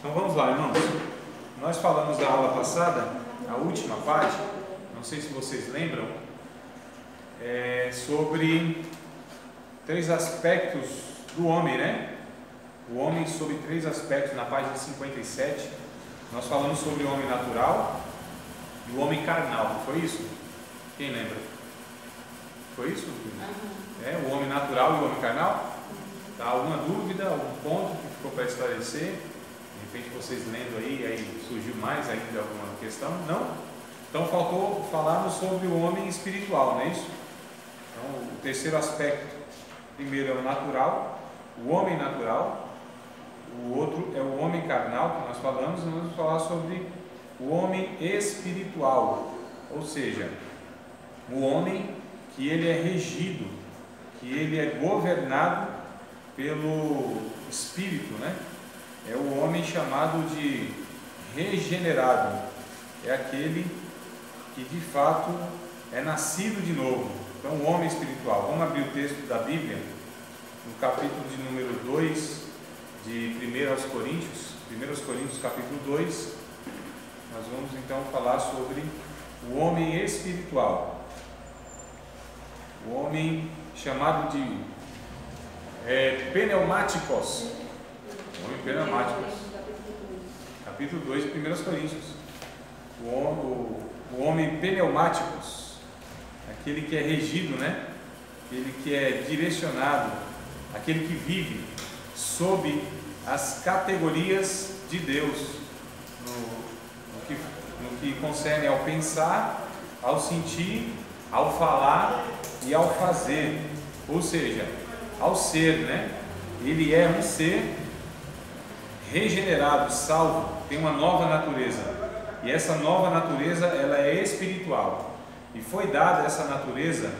Então vamos lá, irmãos. Nós falamos da aula passada, a última parte, não sei se vocês lembram, sobre três aspectos do homem, né? O homem sobre três aspectos, na página 57. Nós falamos sobre o homem natural e o homem carnal, não foi isso? Quem lembra? Foi isso? O homem natural e o homem carnal? Tá, alguma dúvida, algum ponto que ficou para esclarecer? De repente vocês lendo aí surgiu mais ainda alguma questão? Não? Então faltou falarmos sobre o homem espiritual, não é isso? Então o terceiro aspecto, primeiro é o natural, o homem natural, o outro é o homem carnal, que nós falamos, e nós vamos falar sobre o homem espiritual, ou seja, o homem que ele é regido, que ele é governado pelo Espírito, né? É o homem chamado de regenerado, é aquele que de fato é nascido de novo. Então o homem espiritual, vamos abrir o texto da Bíblia, no capítulo de número 2 de 1 Coríntios capítulo 2, nós vamos então falar sobre o homem espiritual, o homem chamado de pneumáticos, o homem pneumáticos, capítulo 2 de 1 Coríntios, o homem pneumáticos, aquele que é regido, né? Aquele que é direcionado, aquele que vive sob as categorias de Deus, no que concerne ao pensar, ao sentir, ao falar e ao fazer, ou seja, ao ser, né? Ele é um ser regenerado, salvo, tem uma nova natureza, e essa nova natureza ela é espiritual, e foi dada essa natureza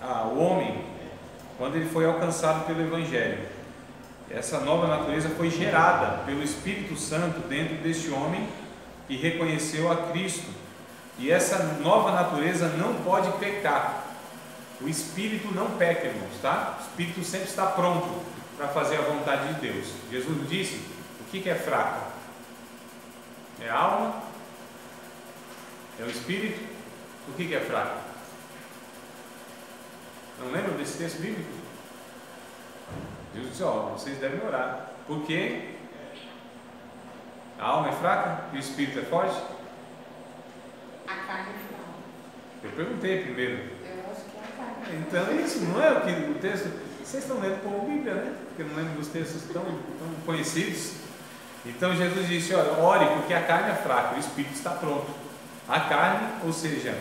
ao homem quando ele foi alcançado pelo Evangelho. Essa nova natureza foi gerada pelo Espírito Santo dentro deste homem que reconheceu a Cristo, e essa nova natureza não pode pecar. O Espírito não peca, irmãos, tá? O Espírito sempre está pronto para fazer a vontade de Deus. Jesus disse: o que é fraco? É a alma? É o Espírito? O que é fraco? Não lembram desse texto bíblico? Jesus disse: vocês devem orar. Por quê? A alma é fraca e o Espírito é forte? A carne é fraca. Eu perguntei primeiro. Eu acho que é a carne. Então isso não é o que o texto... Vocês estão lendo como Bíblia, né? Porque eu não lembro dos textos tão conhecidos. Então Jesus disse: ore porque a carne é fraca, o Espírito está pronto. A carne, ou seja,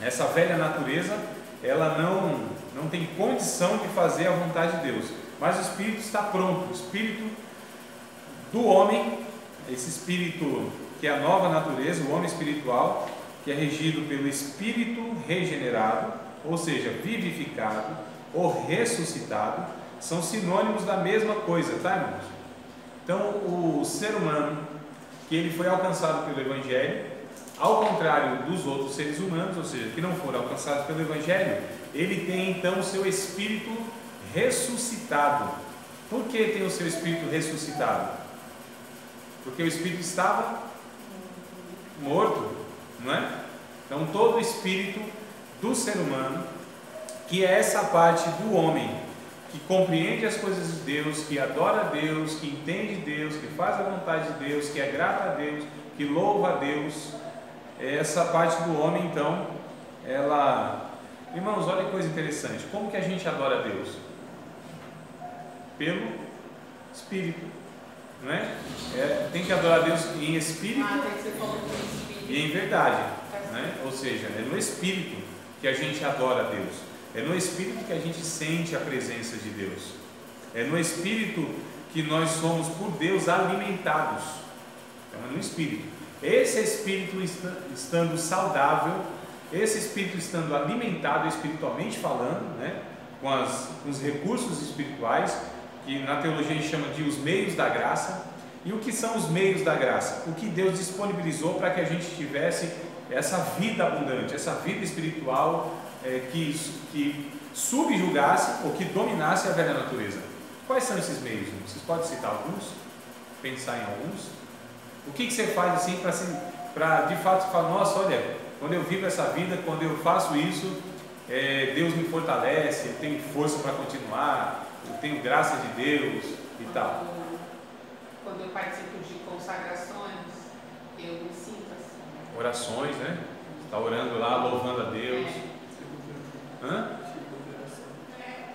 essa velha natureza, ela não tem condição de fazer a vontade de Deus, mas o Espírito está pronto. O Espírito do homem, esse Espírito que é a nova natureza, o homem espiritual, que é regido pelo Espírito regenerado, ou seja, vivificado ou ressuscitado, são sinônimos da mesma coisa, tá, irmãos? Então o ser humano que ele foi alcançado pelo Evangelho, ao contrário dos outros seres humanos, ou seja, que não foram alcançados pelo Evangelho, ele tem então o seu espírito ressuscitado. Por que tem o seu espírito ressuscitado? Porque o espírito estava morto, não é? Então todo o espírito do ser humano, que é essa parte do homem que compreende as coisas de Deus, que adora a Deus, que entende Deus, que faz a vontade de Deus, que é grata a Deus, que louva a Deus, essa parte do homem, então, ela... Irmãos, olha que coisa interessante. Como que a gente adora a Deus? Pelo Espírito, não é? Tem que adorar a Deus em Espírito e em verdade, né? Ou seja, é no Espírito que a gente adora a Deus, é no Espírito que a gente sente a presença de Deus, é no Espírito que nós somos por Deus alimentados. Então é no Espírito. Esse Espírito estando saudável, esse Espírito estando alimentado espiritualmente falando, né, com os recursos espirituais, que na teologia a gente chama de os meios da graça. E o que são os meios da graça? O que Deus disponibilizou para que a gente tivesse essa vida abundante, essa vida espiritual que subjugasse ou que dominasse a velha natureza. Quais são esses meios? Vocês podem citar alguns? Pensar em alguns? O que você faz assim para de fato falar, nossa, olha, quando eu vivo essa vida, quando eu faço isso, Deus me fortalece, eu tenho força para continuar, eu tenho graça de Deus e tal. Quando eu participo de consagrações, eu me sinto assim. Orações, né? Você está orando lá, louvando a Deus. Hã?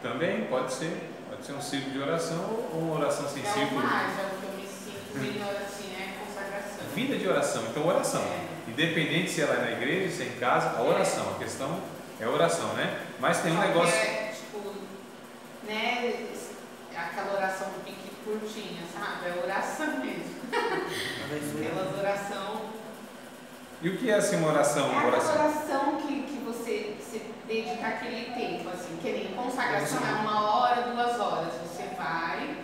Também pode ser um círculo de oração ou uma oração sem círculo. Mais, é o que eu me sinto melhor assim, consagração. Vida de oração, então oração. Independente se ela é na igreja, se é em casa, a oração, a questão é a oração, né? Mas tem um negócio. Tipo, né? Aquela oração do pique curtinha, sabe? É oração mesmo. Aquelas oração. E o que é assim uma oração? É aquela oração que você se dedica aquele tempo, assim, que nem consagração é 1 hora, 2 horas. Você vai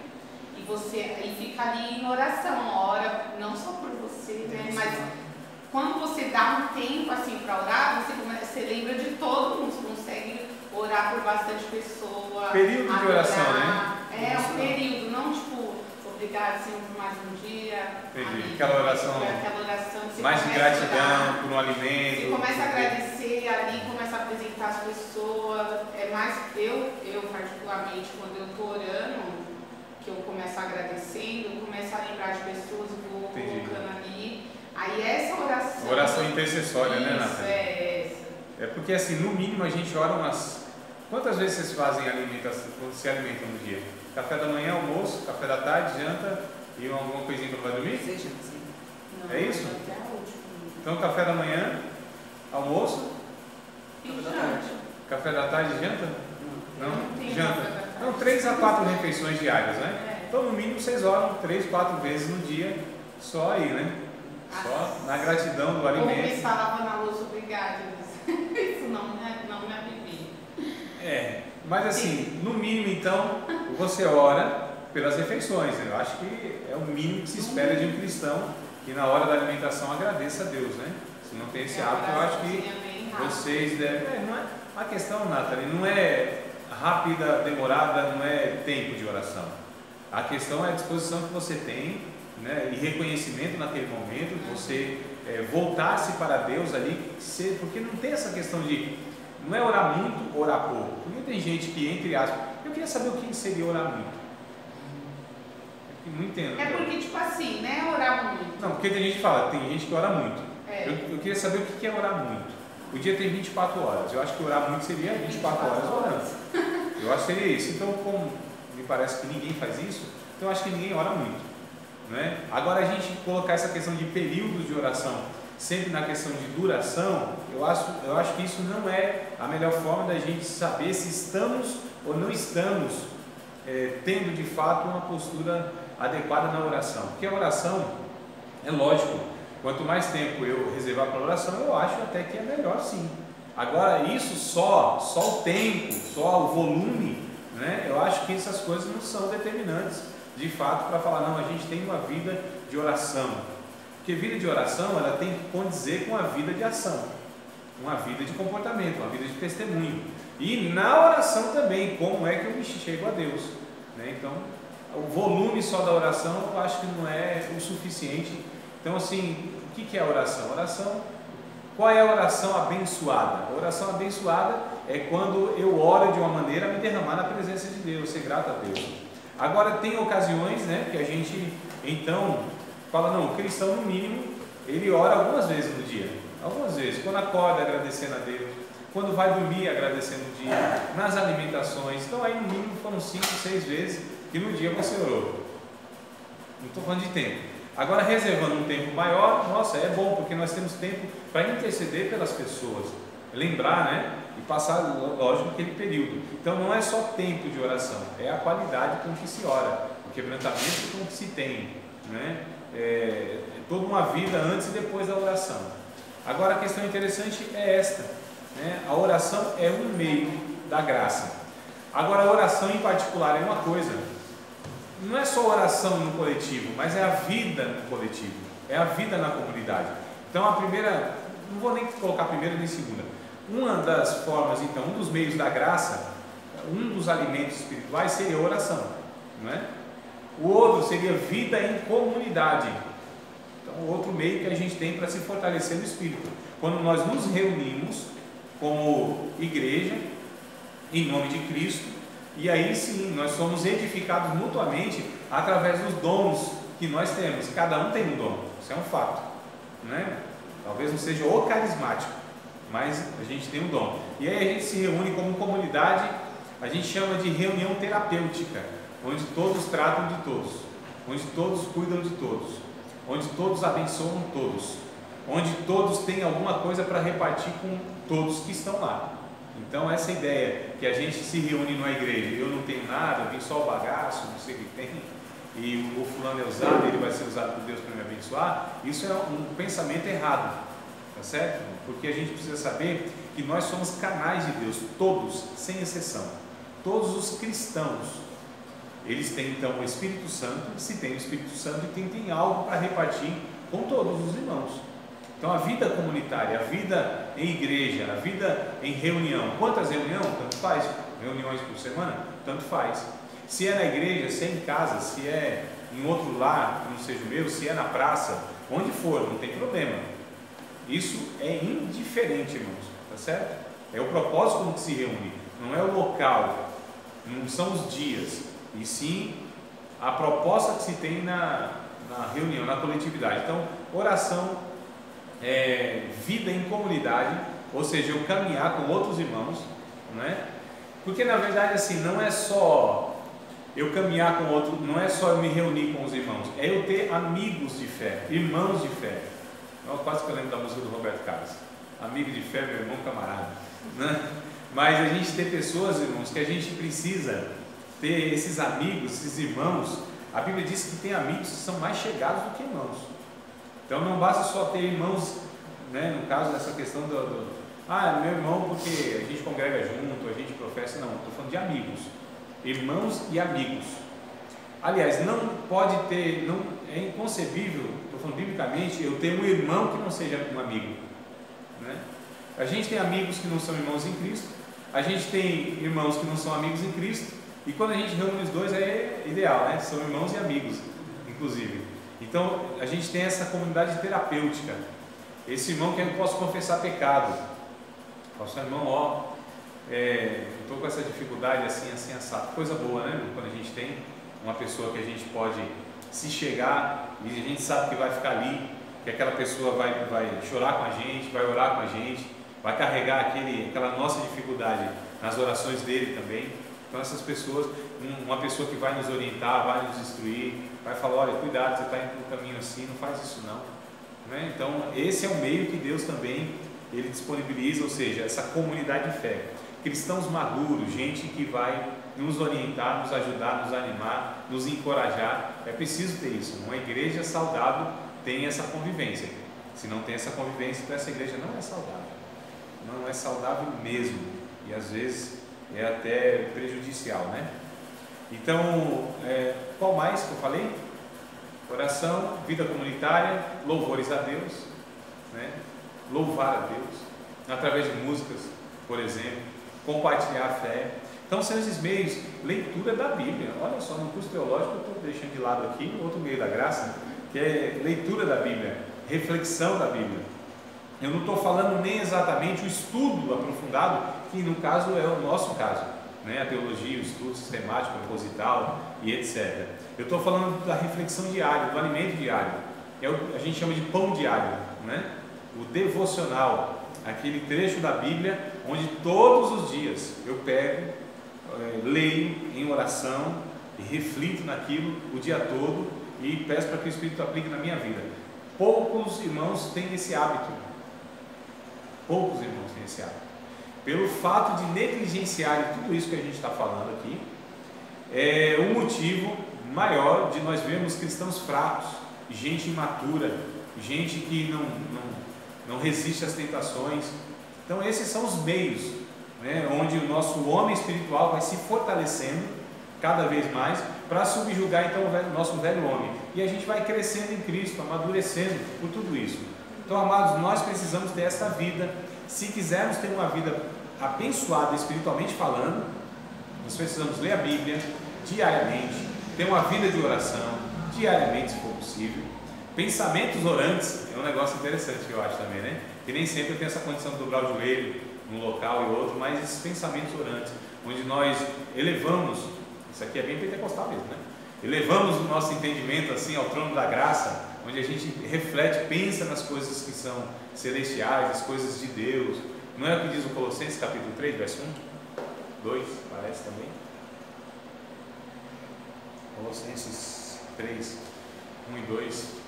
e fica ali em oração, ora não só por você, né? Mas quando você dá um tempo assim para orar, você lembra de todo mundo, você consegue orar por bastante pessoa. Período de oração, né? É um período, não tipo, obrigado Senhor por mais um dia. Entendi. Aquela oração que mais de gratidão por um alimento. Você começa a agradecer ali, começa a apresentar as pessoas. É mais, eu particularmente, quando eu estou orando, que eu começo agradecendo, eu começo a lembrar de pessoas, vou colocando ali. Aí essa oração. Oração intercessória, isso, né, Nathalie? É essa. É porque assim, no mínimo a gente ora umas. Quantas vezes vocês fazem alimentação, se alimentam no dia? Café da manhã, almoço, café da tarde, janta e alguma coisinha quando vai dormir? Não, é isso? Até a última. Então café da manhã, almoço, café da tarde, janta? Não, janta. Então 3 a 4 refeições diárias, né? Então no mínimo vocês oram 3, 4 vezes no dia, só aí, né? Só na gratidão do alimento. Ou começar lavando a louça, obrigado. Isso não me alivia. Mas assim, no mínimo então, você ora pelas refeições. Eu acho que é o mínimo que se espera de um cristão, que na hora da alimentação agradeça a Deus, né? Se não tem esse hábito, eu acho que vocês devem. Não é, a questão, Nathalie, não é rápida, demorada, não é tempo de oração. A questão é a disposição que você tem, né? E reconhecimento naquele momento, você voltar-se para Deus ali, porque não tem essa questão de. Não é orar muito, orar pouco. Porque tem gente que, entre aspas, eu queria saber o que seria orar muito. Não entendo. É porque, tipo assim, né? Orar muito. Não, porque tem gente que fala, tem gente que ora muito. Eu queria saber o que é orar muito. O dia tem 24 horas. Eu acho que orar muito seria 24 horas orando. Eu acho que seria isso. Então, como me parece que ninguém faz isso, então eu acho que ninguém ora muito. Né? Agora, a gente colocar essa questão de períodos de oração sempre na questão de duração, eu acho que isso não é a melhor forma da gente saber se estamos ou não estamos tendo de fato uma postura adequada na oração. Porque a oração, é lógico, quanto mais tempo eu reservar para a oração, eu acho até que é melhor sim. Agora, isso só o tempo, só o volume, né? Eu acho que essas coisas não são determinantes de fato para falar, não, a gente tem uma vida de oração. Porque vida de oração, ela tem que condizer com a vida de ação, uma vida de comportamento, uma vida de testemunho. E na oração também, como é que eu me chego a Deus, né? Então, o volume só da oração eu acho que não é o suficiente. Então, assim, o que é a oração? Qual é a oração abençoada? A oração abençoada é quando eu oro de uma maneira a me derramar na presença de Deus, ser grato a Deus. Agora, tem ocasiões, né, que a gente, então, fala, não, o cristão, no mínimo, ele ora algumas vezes no dia. Algumas vezes. Quando acorda, agradecendo a Deus. Quando vai dormir, agradecendo o dia. Nas alimentações. Então, aí, no mínimo, foram 5, 6 vezes que no dia você orou. Não estou falando de tempo. Agora, reservando um tempo maior, nossa, é bom, porque nós temos tempo para interceder pelas pessoas. Lembrar, né? E passar, lógico, aquele período. Então, não é só tempo de oração. É a qualidade com que se ora. O quebrantamento com que se tem, né? Toda uma vida antes e depois da oração. Agora a questão interessante é esta, né? A oração é um meio da graça. Agora a oração em particular é uma coisa, não é só oração no coletivo, mas é a vida no coletivo, é a vida na comunidade. Então a primeira, não vou nem colocar a primeira nem segunda, uma das formas, então, um dos meios da graça, um dos alimentos espirituais seria a oração, não é? O outro seria vida em comunidade. Então, outro meio que a gente tem para se fortalecer no Espírito. Quando nós nos reunimos como igreja, em nome de Cristo, e aí sim, nós somos edificados mutuamente através dos dons que nós temos. Cada um tem um dom, isso é um fato, né? Talvez não seja o carismático, mas a gente tem um dom. E aí a gente se reúne como comunidade, a gente chama de reunião terapêutica, onde todos tratam de todos, onde todos cuidam de todos, onde todos abençoam todos, onde todos têm alguma coisa para repartir com todos que estão lá. Então essa ideia que a gente se reúne numa igreja, eu não tenho nada, eu vim só o bagaço, não sei o que tem, e o fulano é usado, ele vai ser usado por Deus para me abençoar, isso é um pensamento errado, tá certo? Porque a gente precisa saber que nós somos canais de Deus, todos, sem exceção. Todos os cristãos, eles têm então o Espírito Santo, se tem o Espírito Santo, e tem algo para repartir com todos os irmãos. Então a vida comunitária, a vida em igreja, a vida em reunião, quantas reuniões? Tanto faz. Reuniões por semana? Tanto faz. Se é na igreja, se é em casa, se é em outro lar, que não seja o meu, se é na praça, onde for, não tem problema. Isso é indiferente, irmãos, tá certo? É o propósito como que se reúne, não é o local, não são os dias, e sim a proposta que se tem na reunião, na coletividade. Então, oração, vida em comunidade, ou seja, eu caminhar com outros irmãos, né? Porque na verdade assim, não é só eu caminhar com outro, não é só eu me reunir com os irmãos, é eu ter amigos de fé, irmãos de fé. Quase que eu lembro da música do Roberto Carlos, amigo de fé, meu irmão camarada, né? Mas a gente ter pessoas, irmãos, que a gente precisa ter esses amigos, esses irmãos. A Bíblia diz que tem amigos que são mais chegados do que irmãos. Então não basta só ter irmãos, né, no caso dessa questão meu irmão porque a gente congrega junto, a gente professa, não, estou falando de amigos, irmãos e amigos. Aliás, não pode ter, não, é inconcebível, estou falando biblicamente, eu ter um irmão que não seja um amigo, né? A gente tem amigos que não são irmãos em Cristo, a gente tem irmãos que não são amigos em Cristo, e quando a gente reúne os dois é ideal, né? São irmãos e amigos, inclusive. Então a gente tem essa comunidade terapêutica, esse irmão que eu posso confessar pecado, posso, irmão, estou com essa dificuldade assim, assado. Coisa boa, né? Quando a gente tem uma pessoa que a gente pode se chegar e a gente sabe que vai ficar ali, que aquela pessoa vai chorar com a gente, vai orar com a gente, vai carregar aquela nossa dificuldade nas orações dele também. Então essas pessoas, uma pessoa que vai nos orientar, vai nos instruir, vai falar, olha, cuidado, você está indo por um caminho assim, não faz isso não, né? Então esse é um meio que Deus também ele disponibiliza, ou seja, essa comunidade de fé, cristãos maduros, gente que vai nos orientar, nos ajudar, nos animar, nos encorajar. É preciso ter isso. Uma igreja saudável tem essa convivência. Se não tem essa convivência, então essa igreja não é saudável, não é saudável mesmo, e às vezes é até prejudicial, né? Então, qual mais que eu falei? Oração, vida comunitária, louvores a Deus, né? Louvar a Deus, através de músicas, por exemplo, compartilhar a fé. Então são esses meios, leitura da Bíblia. Olha só, no curso teológico eu estou deixando de lado aqui outro meio da graça, que é leitura da Bíblia, reflexão da Bíblia. Eu não estou falando nem exatamente o estudo aprofundado, que no caso é o nosso caso, né? A teologia, o estudo sistemático, proposital e etc. Eu estou falando da reflexão diária, do alimento diário, que a gente chama de pão diário, né? O devocional, aquele trecho da Bíblia onde todos os dias eu pego, leio em oração e reflito naquilo o dia todo e peço para que o Espírito aplique na minha vida. Poucos irmãos têm esse hábito. Poucos irmãos têm esse hábito. Pelo fato de negligenciar tudo isso que a gente está falando aqui, é o motivo maior de nós vermos cristãos fracos, gente imatura, gente que não resiste às tentações. Então esses são os meios, né, onde o nosso homem espiritual vai se fortalecendo cada vez mais para subjugar então o nosso velho homem, e a gente vai crescendo em Cristo, amadurecendo por tudo isso. Então, amados, nós precisamos ter essa vida. Se quisermos ter uma vida abençoada espiritualmente falando, nós precisamos ler a Bíblia diariamente, ter uma vida de oração diariamente, se for possível, pensamentos orantes é um negócio interessante que eu acho também, né? Que nem sempre eu tenho essa condição de dobrar o joelho num local e outro, mas esses pensamentos orantes, onde nós elevamos, isso aqui é bem pentecostal mesmo, né? Elevamos o nosso entendimento assim ao trono da graça, onde a gente reflete, pensa nas coisas que são celestiais, as coisas de Deus. Não é o que diz o Colossenses capítulo 3, verso 1? 2, parece também. Colossenses 3, 1 e 2.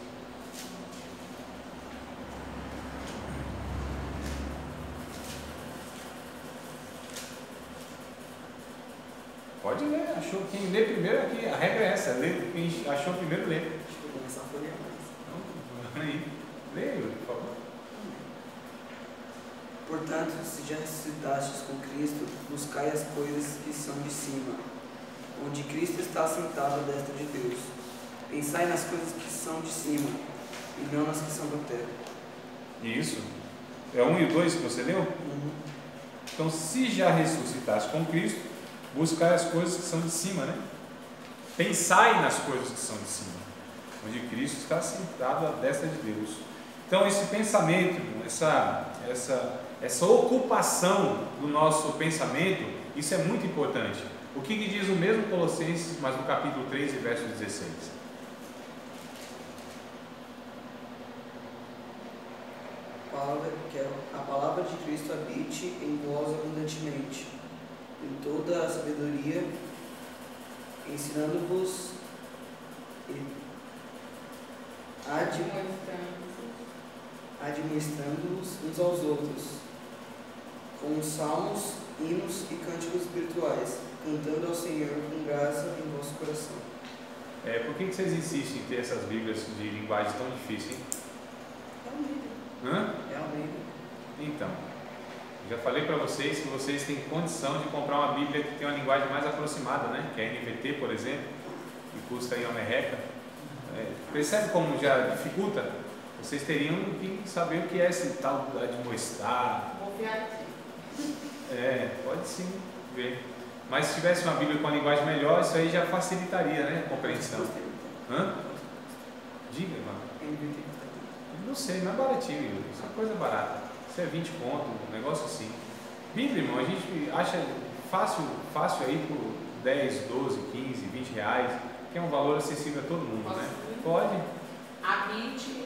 Pode ler, achou quem lê primeiro aqui, a regra é essa, lê, quem achou primeiro lê. Acho que vou começar a folhear mais. Então, aí, lê, por favor. Portanto, se já ressuscitastes com Cristo, buscai as coisas que são de cima, onde Cristo está sentado à destra de Deus. Pensai nas coisas que são de cima, e não nas que são da terra. Isso. É 1 e 2 que você leu? Então, se já ressuscitaste com Cristo, buscai as coisas que são de cima, né? Pensai nas coisas que são de cima, onde Cristo está sentado à destra de Deus. Então, esse pensamento, essa ocupação do nosso pensamento, isso é muito importante. O que diz o mesmo Colossenses, mas no capítulo 3, verso 16? Que a palavra de Cristo habite em vós abundantemente, em toda a sabedoria, ensinando-vos e admoestando-vos uns aos outros, com salmos, hinos e cânticos espirituais, cantando ao Senhor com graça em vosso coração. Por que vocês insistem em ter essas Bíblias de linguagem tão difícil, hein? É Almeida. Então, já falei para vocês que vocês têm condição de comprar uma Bíblia que tem uma linguagem mais aproximada, né? Que é a NVT, por exemplo, que custa aí uma merreca. Percebe como já dificulta? Vocês teriam que saber o que é esse tal de admoestar. Vou ver aqui. Pode sim ver. Mas se tivesse uma Bíblia com uma linguagem melhor, isso aí já facilitaria, né? A compreensão. Diga, mano. Não sei, não é baratinho, isso é coisa barata. Isso é 20 conto, um negócio assim. Bíblia, irmão, a gente acha fácil aí por 10, 12, 15, 20 reais, que é um valor acessível a todo mundo, né? Pode? Habite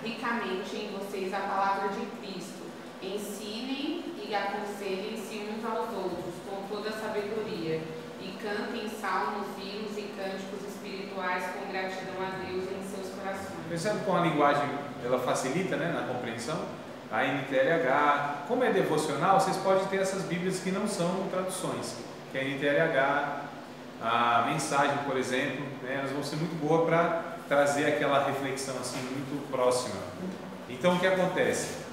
ricamente em vocês a palavra de Cristo. Ensinem e aconselhem-se uns aos outros com toda a sabedoria. E cantem salmos, hinos e cânticos espirituais com gratidão a Deus em seus corações. Percebe como a linguagem ela facilita, né, na compreensão? A NTLH, como é devocional, vocês podem ter essas Bíblias que não são traduções, que é a NTLH, a mensagem, por exemplo, né, elas vão ser muito boas para trazer aquela reflexão assim muito próxima. Então o que acontece?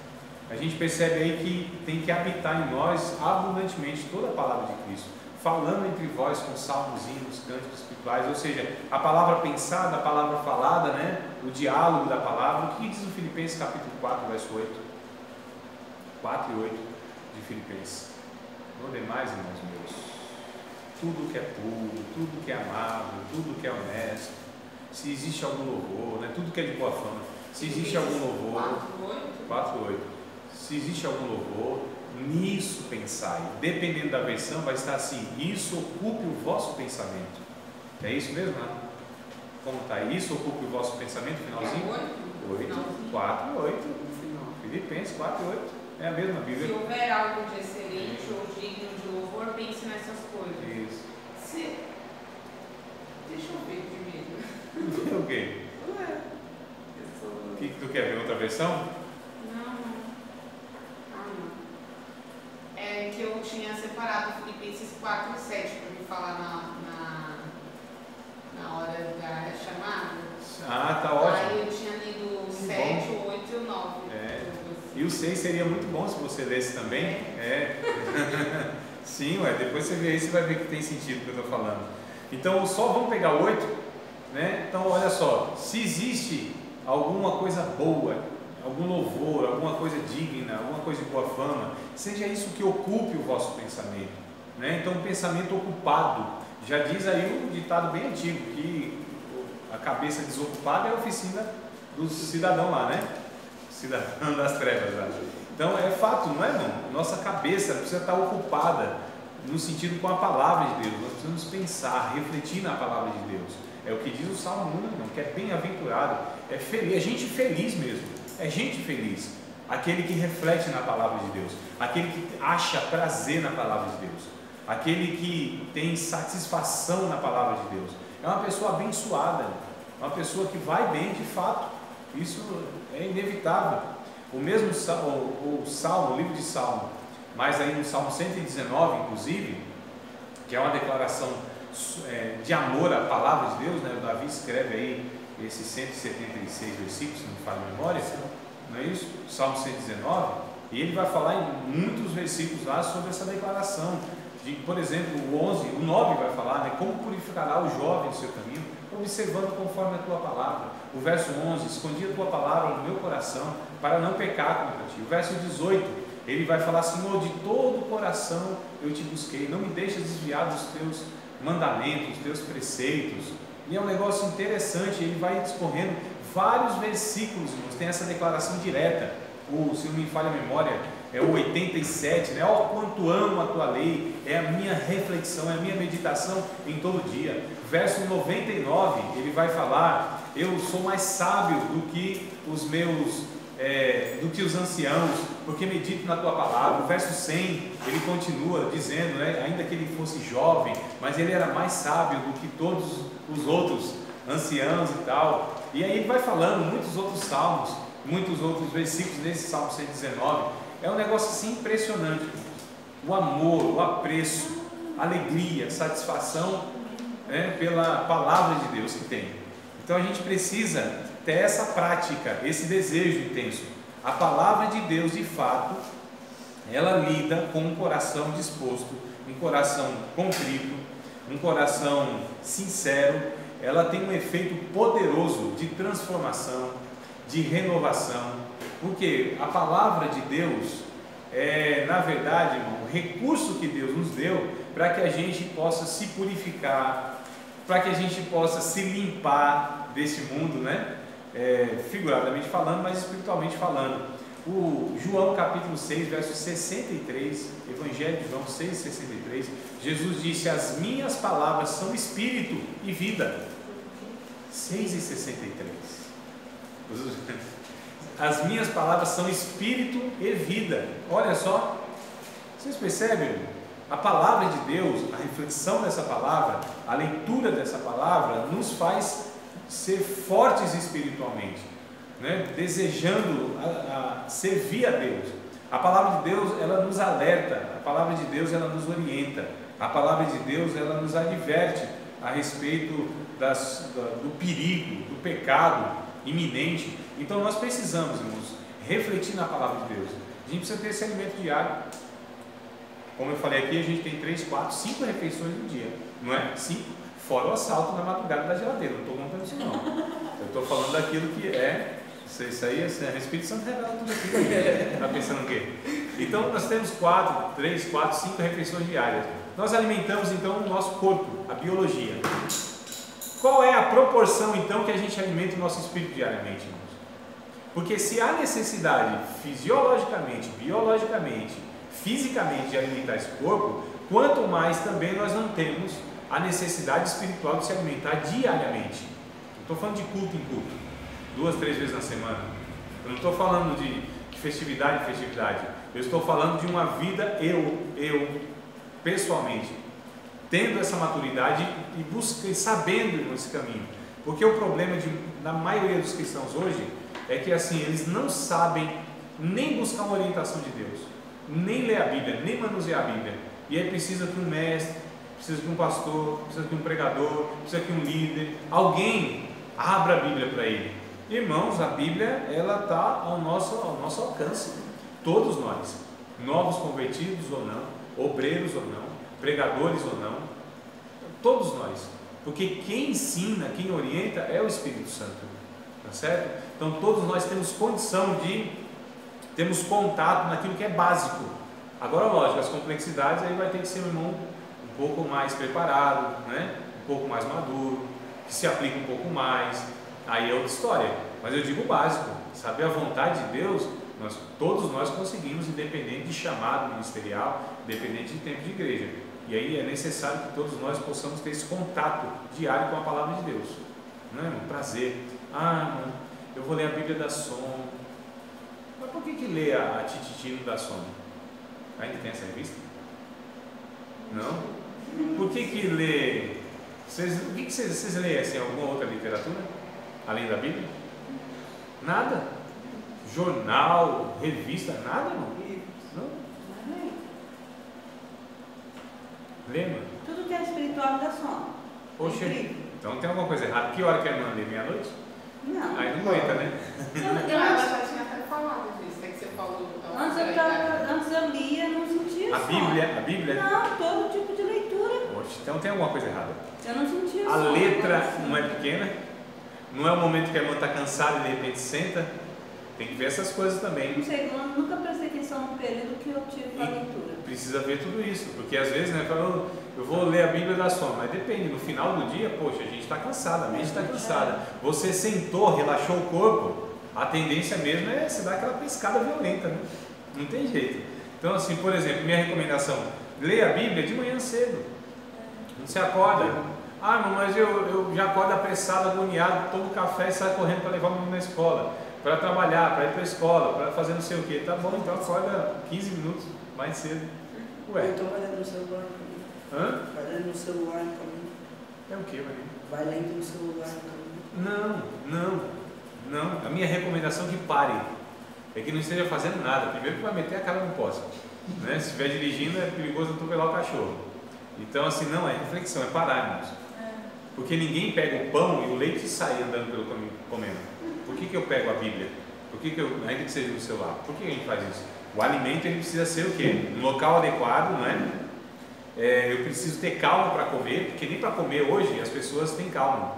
A gente percebe aí que tem que habitar em nós abundantemente toda a palavra de Cristo, falando entre vós com salmos, hinos, cânticos espirituais, ou seja, a palavra pensada, a palavra falada, né? O diálogo da palavra. O que diz o Filipenses capítulo 4, verso 8? 4 e 8 de Filipenses. No demais, irmãos meus, tudo que é puro, tudo que é amável, tudo que é honesto, se existe algum louvor, né? Tudo que é de boa fama, se existe algum louvor, 4 e 8, se existe algum louvor, nisso pensai. Dependendo da versão, vai estar assim: isso ocupe o vosso pensamento. É isso mesmo, né? Como está? Isso ocupe o vosso pensamento, finalzinho? 8, 4 e 8. Filipenses 4 e 8. É a mesma Bíblia. Se houver algo de excelente ou digno de louvor, pense nessas coisas. Isso. Deixa eu ver primeiro. O quê? O que tu quer ver? Outra versão? É que eu tinha separado Filipenses 4 e 7 para me falar na hora da chamada. Tá ótimo. Aí eu tinha lido o 7, o 8 e o 9. E o 6 seria muito bom se você lesse também. Sim, depois você vê aí, você vai ver que tem sentido o que eu estou falando. Então, só vamos pegar o 8, né? Então, olha só, se existe alguma coisa boa, algum louvor, alguma coisa digna, alguma coisa de boa fama, seja isso que ocupe o vosso pensamento, né? Então, o pensamento ocupado, já diz aí um ditado bem antigo, que a cabeça desocupada é a oficina do cidadão lá, né? Cidadão das trevas lá. Então é fato, não é, não? Nossa cabeça precisa estar ocupada no sentido com a palavra de Deus. Nós precisamos pensar, refletir na palavra de Deus. É o que diz o Salmo 1, não, que é bem-aventurado, é feliz, é gente feliz mesmo, é gente feliz, aquele que reflete na palavra de Deus, aquele que acha prazer na palavra de Deus, aquele que tem satisfação na palavra de Deus. É uma pessoa abençoada, uma pessoa que vai bem de fato. Isso é inevitável. O mesmo o livro de Salmo, mas aí no Salmo 119, inclusive, que é uma declaração de amor à palavra de Deus, né? O Davi escreve aí esses 176 versículos, se não me falha a memória, não é isso? Salmo 119, e ele vai falar em muitos versículos lá sobre essa declaração. Por exemplo, o 9 vai falar, né, como purificará o jovem o seu caminho, observando conforme a tua palavra. O verso 11, escondi a tua palavra no meu coração, para não pecar contra ti. O verso 18, ele vai falar, Senhor, de todo o coração eu te busquei, não me deixes desviar dos teus mandamentos, dos teus preceitos. E é um negócio interessante, ele vai discorrendo vários versículos, irmãos, tem essa declaração direta. Se não me falha a memória, é o 87, né? Ó, quanto amo a tua lei, é a minha reflexão, é a minha meditação em todo dia. Verso 99, ele vai falar, eu sou mais sábio do que os anciãos, porque medito na tua palavra. O verso 100, ele continua dizendo, né, ainda que ele fosse jovem, mas ele era mais sábio do que todos os outros anciãos e tal. E aí ele vai falando muitos outros salmos, muitos outros versículos nesse Salmo 119. É um negócio assim impressionante. O amor, o apreço, a alegria, a satisfação, né, pela palavra de Deus que tem. Então a gente precisa ter essa prática, esse desejo intenso. A palavra de Deus, de fato, ela lida com um coração disposto, um coração contrito, um coração sincero. Ela tem um efeito poderoso de transformação, de renovação, porque a palavra de Deus é, na verdade, irmão, o recurso que Deus nos deu para que a gente possa se purificar, para que a gente possa se limpar desse mundo, né? Figuradamente falando, mas espiritualmente falando. O João capítulo 6, verso 63, Evangelho de João 6, 63, Jesus disse, as minhas palavras são espírito e vida. 6,63. As minhas palavras são espírito e vida. Olha só, vocês percebem? A palavra de Deus, a reflexão dessa palavra, a leitura dessa palavra nos faz ser fortes espiritualmente, né? Desejando servir a Deus. A palavra de Deus, ela nos alerta, a palavra de Deus, ela nos orienta, a palavra de Deus, ela nos adverte a respeito do perigo, do pecado iminente. Então nós precisamos, irmãos, refletir na palavra de Deus. A gente precisa ter esse alimento diário. Como eu falei aqui, a gente tem 3, 4, 5 refeições no dia, não é? 5, fora o assalto na madrugada da geladeira. Não estou contando isso não. Eu estou falando daquilo que é. Isso aí, o Espírito Santo revela tudo aqui. Está pensando o quê? Então nós temos 3, 4, 5 refeições diárias. Nós alimentamos então o nosso corpo, a biologia. Qual é a proporção então que a gente alimenta o nosso espírito diariamente, irmãos? Porque se há necessidade fisiologicamente, biologicamente, fisicamente de alimentar esse corpo, quanto mais também nós não temos a necessidade espiritual de se alimentar diariamente. Não estou falando de culto em culto, 2, 3 vezes na semana. Eu não estou falando de festividade em festividade. Eu estou falando de uma vida eu pessoalmente, tendo essa maturidade e sabendo esse caminho. Porque o problema da maioria dos cristãos hoje é que assim, eles não sabem nem buscar uma orientação de Deus, nem ler a Bíblia, nem manusear a Bíblia. E aí precisa que um mestre, precisa que um pastor, precisa que um pregador, precisa que um líder, alguém abra a Bíblia para ele. Irmãos, a Bíblia, ela está ao nosso alcance. Todos nós, novos convertidos ou não, obreiros ou não, pregadores ou não, todos nós. Porque quem ensina, quem orienta é o Espírito Santo, tá certo? Então todos nós temos condição temos contato naquilo que é básico. Agora, lógico, as complexidades aí vai ter que ser um irmão um pouco mais preparado, né? Um pouco mais maduro, que se aplica um pouco mais, aí é outra história. Mas eu digo o básico, saber a vontade de Deus, todos nós conseguimos, independente de chamado ministerial, independente de tempo de igreja. E aí é necessário que todos nós possamos ter esse contato diário com a palavra de Deus. Não é um prazer. Mano, eu vou ler a Bíblia da sono. Mas por que lê a Tititi não dá sono? Ainda tem essa revista? Não? Por que lê? O que vocês leem assim, alguma outra literatura? Além da Bíblia? Nada? Jornal, revista, nada não? Não? Lê, mano? Tudo que é espiritual dá sono. Poxa, então tem alguma coisa errada. Que hora que a irmã lê? Meia-noite? Não. Aí não aguenta, né? Ela já tinha até falado disso, é que você falou. Antes eu lia, não sentia A Bíblia? Não, todo tipo de leitura. Poxa, então tem alguma coisa errada. Eu não sentia A sono. letra não é pequena, não é o momento que a irmã está cansada e de repente senta. Tem que ver essas coisas também. Não sei, eu nunca prestei atenção no período que eu tive a leitura. Precisa ver tudo isso, porque às vezes, né, fala, eu vou ler a Bíblia da sono, mas depende, no final do dia, poxa, a gente está cansado, a mente está cansada. Você sentou, relaxou o corpo, a tendência mesmo é você dar aquela pescada violenta, né? Não tem jeito. Então, assim, por exemplo, minha recomendação, leia a Bíblia de manhã cedo. Você acorda, mas eu já acordo apressado, agoniado, tomo café e saio correndo para levar o menino na escola, para trabalhar, para ir para a escola, para fazer não sei o que. Tá bom, então acorda 15 minutos mais cedo. Ué. Então vai lendo no celular no caminho. Vai lendo no celular no caminho. É o que, Maria? Vai lendo no celular no caminho. Não. A minha recomendação é que pare. É que não esteja fazendo nada. Primeiro que vai meter a cara no poste. Né? Se estiver dirigindo, é perigoso atropelar o cachorro. Então, assim, não é reflexão, é parar, irmãos. Porque ninguém pega o pão e o leite e sai andando pelo caminho comendo. Por que eu pego a Bíblia? Por que ainda que seja no celular? Por que a gente faz isso? O alimento ele precisa ser o quê? Um local adequado, não é? Eu preciso ter calma para comer, porque nem para comer hoje as pessoas têm calma,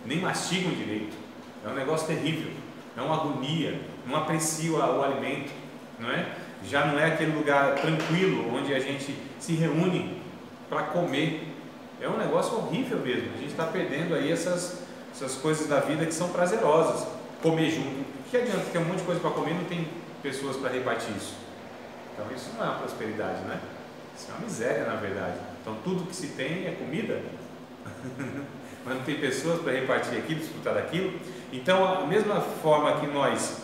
nem mastigam direito. É um negócio terrível, é uma agonia, não aprecia o alimento, não é? Já não é aquele lugar tranquilo onde a gente se reúne para comer. É um negócio horrível mesmo. A gente está perdendo aí essas coisas da vida que são prazerosas. Comer junto. O que adianta ter um monte de coisa para comer e não tem pessoas para repartir isso? Então isso não é uma prosperidade, né? Isso é uma miséria, na verdade. Então tudo que se tem é comida, mas não tem pessoas para repartir aquilo, desfrutar daquilo. Então, a mesma forma que nós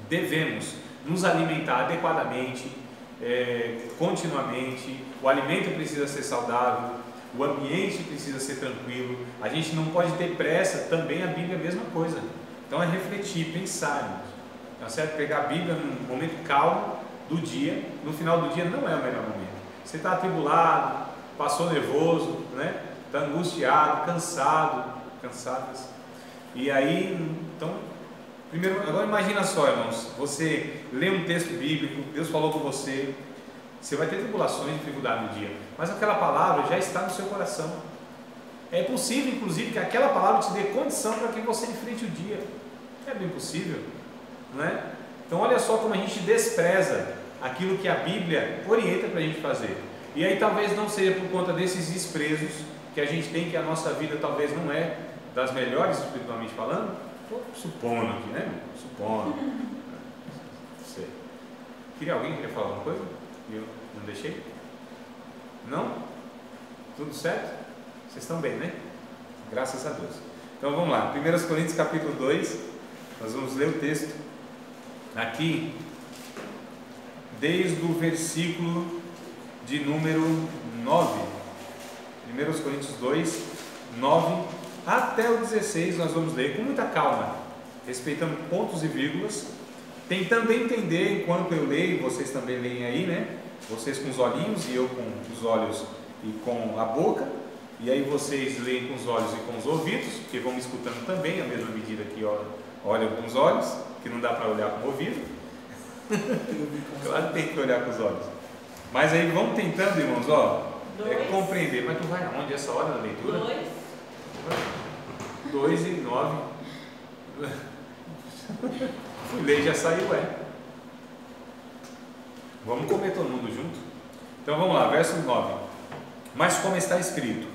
devemos nos alimentar adequadamente, continuamente, o alimento precisa ser saudável, o ambiente precisa ser tranquilo, a gente não pode ter pressa, também a Bíblia é a mesma coisa. Então é refletir, pensar, tá certo? Pegar a Bíblia num momento calmo do dia, no final do dia não é o melhor momento. Você está atribulado, passou nervoso, né? Está angustiado, cansadas. E aí, então, primeiro, agora imagina só, irmãos, você lê um texto bíblico, Deus falou com você, você vai ter tribulações, dificuldade no dia, mas aquela palavra já está no seu coração. É possível, inclusive, que aquela palavra te dê condição para que você enfrente o dia. É bem possível, não é? Então, olha só como a gente despreza aquilo que a Bíblia orienta para a gente fazer. E aí talvez não seja por conta desses desprezos que a gente tem, que a nossa vida talvez não é das melhores espiritualmente falando. Estou supondo aqui, né? Supondo. Não sei. Alguém queria falar alguma coisa? Eu não deixei? Não? Tudo certo? Vocês estão bem, né? Graças a Deus. Então vamos lá, 1 Coríntios capítulo 2, nós vamos ler o texto aqui, desde o versículo de número 9, 1 Coríntios 2, 9 até o 16, nós vamos ler com muita calma, respeitando pontos e vírgulas, tentando entender enquanto eu leio, vocês também leem aí, né? Vocês com os olhinhos e eu com os olhos e com a boca. E aí vocês leem com os olhos e com os ouvidos, porque vão me escutando também, à mesma medida que olham com os olhos, que não dá para olhar com o ouvido. Claro que tem que olhar com os olhos. Mas aí vamos tentando, irmãos, compreender. Mas tu vai aonde essa hora da leitura? 2 e 9. Fui ler e já saiu, Vamos comer todo mundo junto? Então vamos lá, verso 9. Mas como está escrito,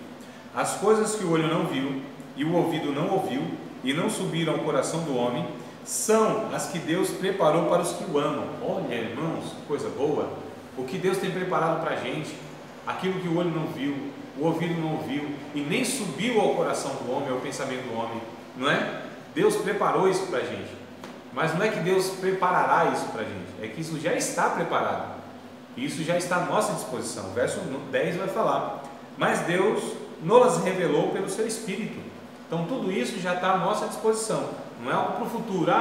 as coisas que o olho não viu, e o ouvido não ouviu, e não subiram ao coração do homem, são as que Deus preparou para os que o amam. Olha, irmãos, coisa boa. O que Deus tem preparado para a gente, aquilo que o olho não viu, o ouvido não ouviu, e nem subiu ao coração do homem, ao pensamento do homem, não é? Deus preparou isso para a gente, mas não é que Deus preparará isso para a gente, é que isso já está preparado, isso já está à nossa disposição. Verso 10 vai falar, mas Deus nos revelou pelo seu Espírito. Então tudo isso já está à nossa disposição, não é algo para o futuro,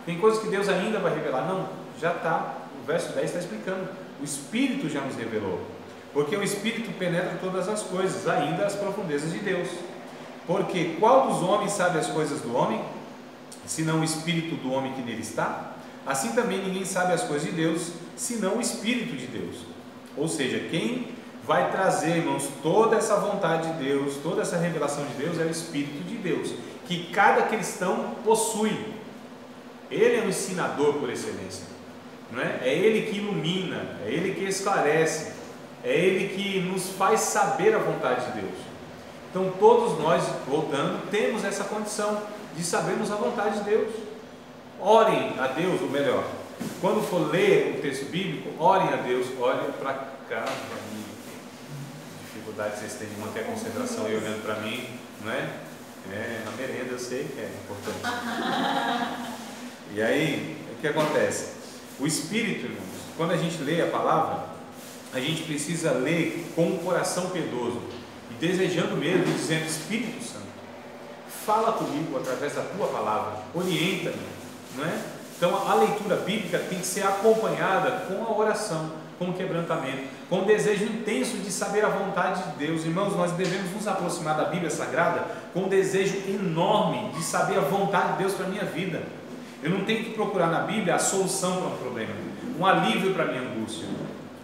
tem coisas que Deus ainda vai revelar, não, já está. O verso 10 está explicando, o Espírito já nos revelou, porque o Espírito penetra todas as coisas, ainda as profundezas de Deus. Porque qual dos homens sabe as coisas do homem, senão o Espírito do homem que nele está? Assim também ninguém sabe as coisas de Deus, senão o Espírito de Deus. Ou seja, quem vai trazer, irmãos, toda essa vontade de Deus, toda essa revelação de Deus, é o Espírito de Deus, que cada cristão possui. Ele é o ensinador por excelência, não é? É Ele que ilumina, é Ele que esclarece, é Ele que nos faz saber a vontade de Deus. Então todos nós, voltando, temos essa condição de sabermos a vontade de Deus. Orem a Deus, ou melhor, quando for ler o texto bíblico, orem a Deus, olhem para cá, dificuldade vocês têm de manter a concentração e olhando para mim, não é? A merenda eu sei que é importante. E aí, o que acontece? O Espírito, irmãos, quando a gente lê a palavra, a gente precisa ler com um coração piedoso e desejando mesmo, dizendo: Espírito Santo, fala comigo através da tua palavra, orienta-me, não é? Então a leitura bíblica tem que ser acompanhada com a oração, com o quebrantamento, com o desejo intenso de saber a vontade de Deus. Irmãos, nós devemos nos aproximar da Bíblia Sagrada com um desejo enorme de saber a vontade de Deus para a minha vida. Eu não tenho que procurar na Bíblia a solução para um problema, um alívio para a minha angústia.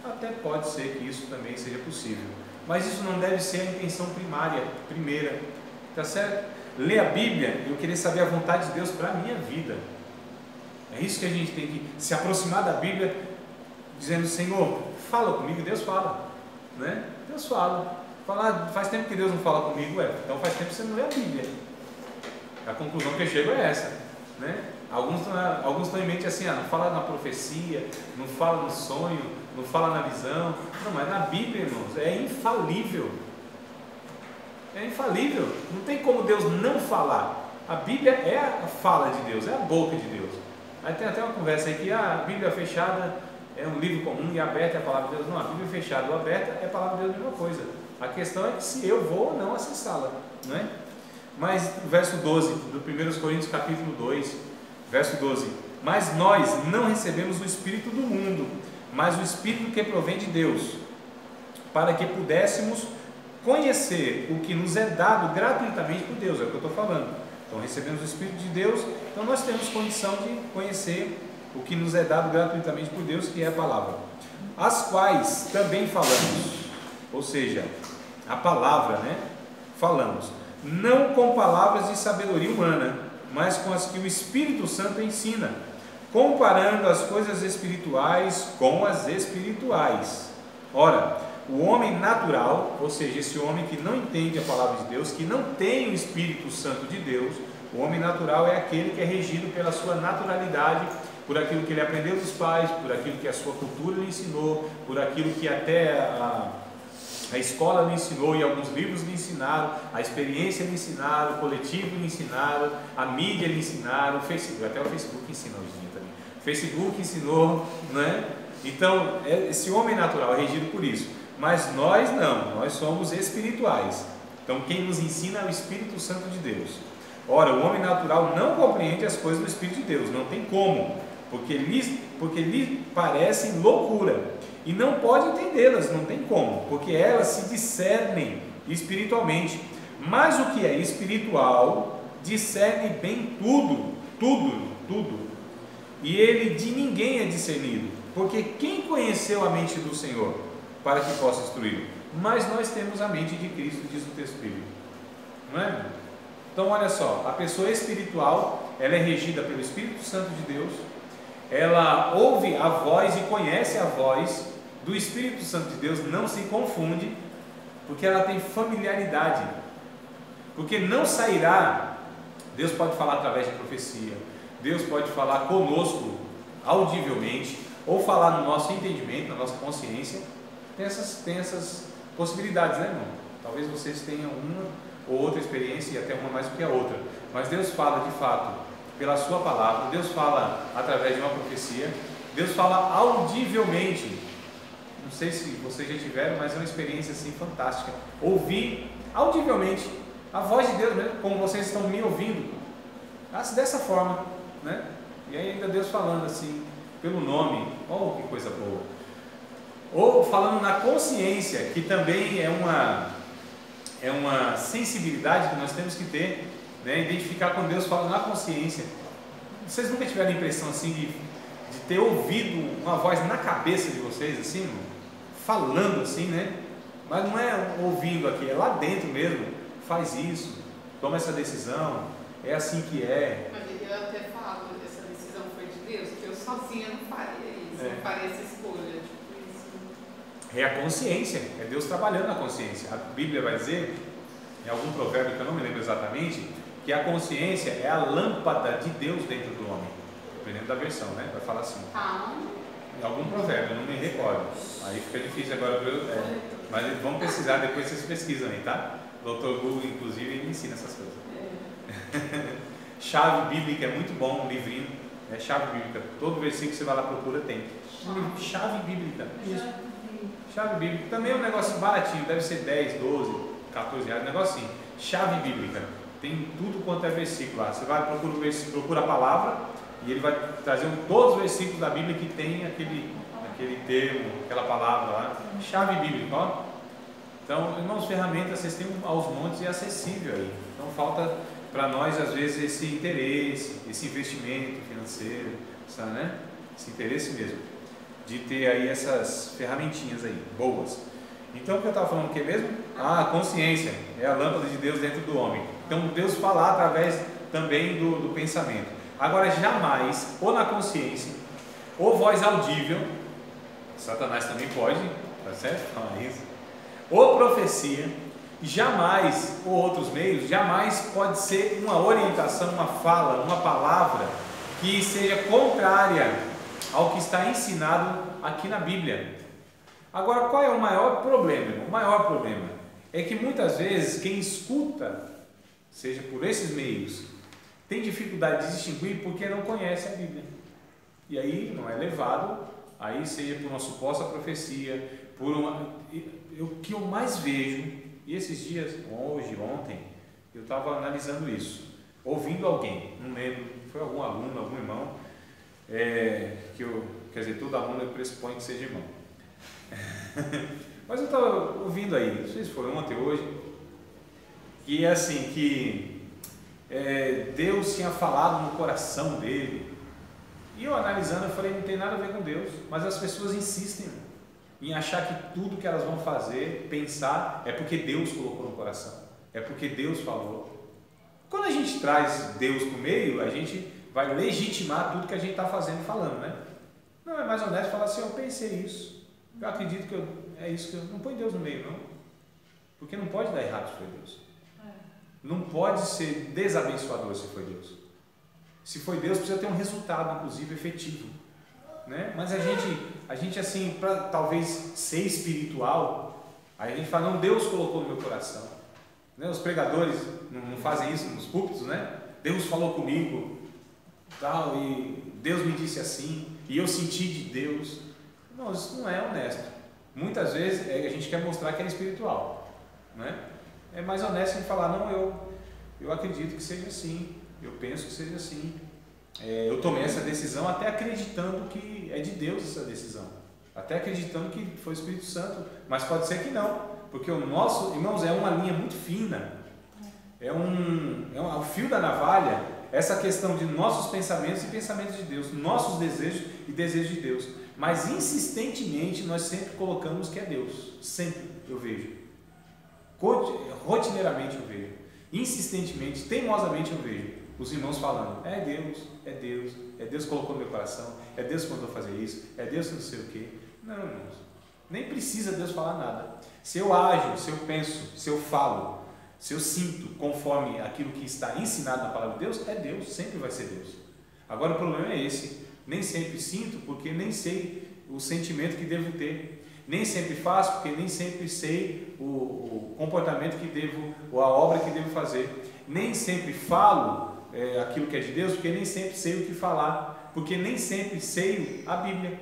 Até pode ser que isso também seja possível, mas isso não deve ser a intenção primeira, tá certo? Ler a Bíblia e eu querer saber a vontade de Deus para a minha vida. É isso que a gente tem que se aproximar da Bíblia, dizendo: Senhor, fala comigo. Deus fala, né? Deus fala. Faz tempo que Deus não fala comigo, então faz tempo que você não lê a Bíblia. A conclusão que eu chego é essa, né? Alguns estão em mente assim: não fala na profecia, não fala no sonho, não fala na visão. Não, mas na Bíblia, irmãos, é infalível. É infalível. Não tem como Deus não falar. A Bíblia é a fala de Deus, é a boca de Deus. Aí tem até uma conversa aí que a Bíblia fechada é um livro comum e aberta é a palavra de Deus. Não, a Bíblia fechada ou aberta é a palavra de Deus, a mesma coisa. A questão é que se eu vou ou não acessá-la, não é? Mas verso 12 do 1 Coríntios capítulo 2, verso 12: mas nós não recebemos o Espírito do mundo, mas o Espírito que provém de Deus, para que pudéssemos conhecer o que nos é dado gratuitamente por Deus. É o que eu estou falando. Então recebemos o Espírito de Deus, então nós temos condição de conhecer o que nos é dado gratuitamente por Deus, que é a palavra, as quais também falamos. Ou seja, a palavra, né? Falamos, não com palavras de sabedoria humana, mas com as que o Espírito Santo ensina, comparando as coisas espirituais com as espirituais. Ora, o homem natural, ou seja, esse homem que não entende a palavra de Deus, que não tem o Espírito Santo de Deus, o homem natural é aquele que é regido pela sua naturalidade, por aquilo que ele aprendeu dos pais, por aquilo que a sua cultura lhe ensinou, por aquilo que até a escola lhe ensinou e alguns livros lhe ensinaram, a experiência lhe ensinaram, o coletivo lhe ensinaram, a mídia lhe ensinaram, o Facebook, até o Facebook ensina hoje em dia também, o Facebook ensinou, né? Então, esse homem natural é regido por isso. Mas nós não, nós somos espirituais. Então quem nos ensina é o Espírito Santo de Deus. Ora, o homem natural não compreende as coisas do Espírito de Deus, não tem como, porque lhe parecem loucura, e não pode entendê-las, não tem como, porque elas se discernem espiritualmente. Mas o que é espiritual discerne bem tudo, e ele de ninguém é discernido, porque quem conheceu a mente do Senhor para que possa instruí-lo? Mas nós temos a mente de Cristo, diz o texto bíblico, não é? Então olha só, a pessoa espiritual, ela é regida pelo Espírito Santo de Deus, ela ouve a voz e conhece a voz do Espírito Santo de Deus, não se confunde, porque ela tem familiaridade. Porque não sairá, Deus pode falar através de profecia, Deus pode falar conosco audivelmente, ou falar no nosso entendimento, na nossa consciência. Tem essas possibilidades, né, irmão? Talvez vocês tenham uma ou outra experiência e até uma mais do que a outra, mas Deus fala de fato pela sua palavra, Deus fala através de uma profecia, Deus fala audivelmente. Não sei se vocês já tiveram, mas é uma experiência assim fantástica, ouvir audivelmente a voz de Deus mesmo, como vocês estão me ouvindo, dessa forma, né? E aí ainda Deus falando assim, pelo nome, oh, que coisa boa. Ou falando na consciência, que também é uma sensibilidade que nós temos que ter, né? Identificar quando Deus fala na consciência. Vocês nunca tiveram a impressão assim de ter ouvido uma voz na cabeça de vocês, assim, falando assim, né? Mas não é ouvindo aqui, é lá dentro mesmo. Faz isso, toma essa decisão, é assim que é. Mas eu até falo, essa decisão foi de Deus, que eu sozinha não faria isso, não faria essa escolha. Tipo isso. É a consciência, é Deus trabalhando na consciência. A Bíblia vai dizer, em algum provérbio que eu não me lembro exatamente, que a consciência é a lâmpada de Deus dentro do homem, dependendo da versão, né? Vai falar assim. Em algum provérbio, eu não me recordo. Aí fica difícil agora, mas vamos pesquisar, depois vocês pesquisam aí, tá? O Dr. Google, inclusive, ele ensina essas coisas. Chave bíblica é muito bom, um livrinho, né? Chave bíblica, todo versículo que você vai lá procura tem. Chave bíblica, isso. Chave bíblica, também é um negócio baratinho, deve ser 10, 12, 14 reais, um negócio assim. Chave bíblica, tem tudo quanto é versículo lá. Você vai procura a palavra e ele vai trazer todos os versículos da Bíblia que tem aquele termo, aquela palavra lá. Chave bíblica, ó. Então, irmãos, ferramentas vocês têm aos montes e é acessível aí. Então falta para nós às vezes esse interesse, esse investimento financeiro, sabe, né? Esse interesse mesmo de ter aí essas ferramentinhas aí, boas. Então o que eu estava falando o que mesmo? A consciência é a lâmpada de Deus dentro do homem. Então Deus fala através também do pensamento. Agora jamais, ou na consciência, ou voz audível, Satanás também pode, tá certo? Falar isso. Ou profecia, jamais, ou outros meios, jamais pode ser uma orientação, uma fala, uma palavra que seja contrária ao que está ensinado aqui na Bíblia. Agora, qual é o maior problema, irmão? O maior problema é que muitas vezes quem escuta, seja por esses meios, tem dificuldade de distinguir porque não conhece a Bíblia. E aí não é levado, aí seja por uma suposta profecia, o que eu mais vejo, e esses dias, hoje, ontem, eu estava analisando isso, ouvindo alguém, não lembro, foi algum aluno, algum irmão, quer dizer, todo aluno eu pressuponho que seja irmão. Mas eu estava ouvindo aí, não sei se foi ontem ou hoje, que é assim, que Deus tinha falado no coração dele, e eu analisando, eu falei, não tem nada a ver com Deus, mas as pessoas insistem em achar que tudo que elas vão fazer, pensar, é porque Deus colocou no coração, é porque Deus falou. Quando a gente traz Deus para o meio, a gente vai legitimar tudo que a gente está fazendo e falando, né? Não, é mais honesto falar assim, eu pensei isso, eu acredito que é isso que eu... Não põe Deus no meio, não, porque não pode dar errado se foi Deus. Não pode ser desabençoador se foi Deus. Se foi Deus, precisa ter um resultado, inclusive, efetivo, né? Mas a gente assim, para talvez ser espiritual, aí a gente fala, não, Deus colocou no meu coração, né? Os pregadores não fazem isso nos púlpitos, né? Deus falou comigo, tal, e Deus me disse assim, e eu senti de Deus. Não, isso não é honesto. Muitas vezes a gente quer mostrar que é espiritual, né? É mais honesto a gente falar, não, eu acredito que seja assim, eu penso que seja assim. Eu tomei essa decisão até acreditando que é de Deus essa decisão, até acreditando que foi o Espírito Santo, mas pode ser que não, porque o nosso, irmãos, é uma linha muito fina, é o fio da navalha, essa questão de nossos pensamentos e pensamentos de Deus, nossos desejos e desejos de Deus, mas insistentemente nós sempre colocamos que é Deus, sempre eu vejo, rotineiramente eu vejo, insistentemente, teimosamente eu vejo os irmãos falando, é Deus que colocou no meu coração, é Deus que mandou fazer isso, é Deus que não sei o que. Não, irmãos, nem precisa Deus falar nada. Se eu ajo, se eu penso, se eu falo, se eu sinto conforme aquilo que está ensinado na palavra de Deus, é Deus, sempre vai ser Deus. Agora o problema é esse, nem sempre sinto porque nem sei o sentimento que devo ter, nem sempre faço porque nem sempre sei o comportamento que devo, ou a obra que devo fazer, nem sempre falo aquilo que é de Deus porque nem sempre sei o que falar, porque nem sempre sei a Bíblia.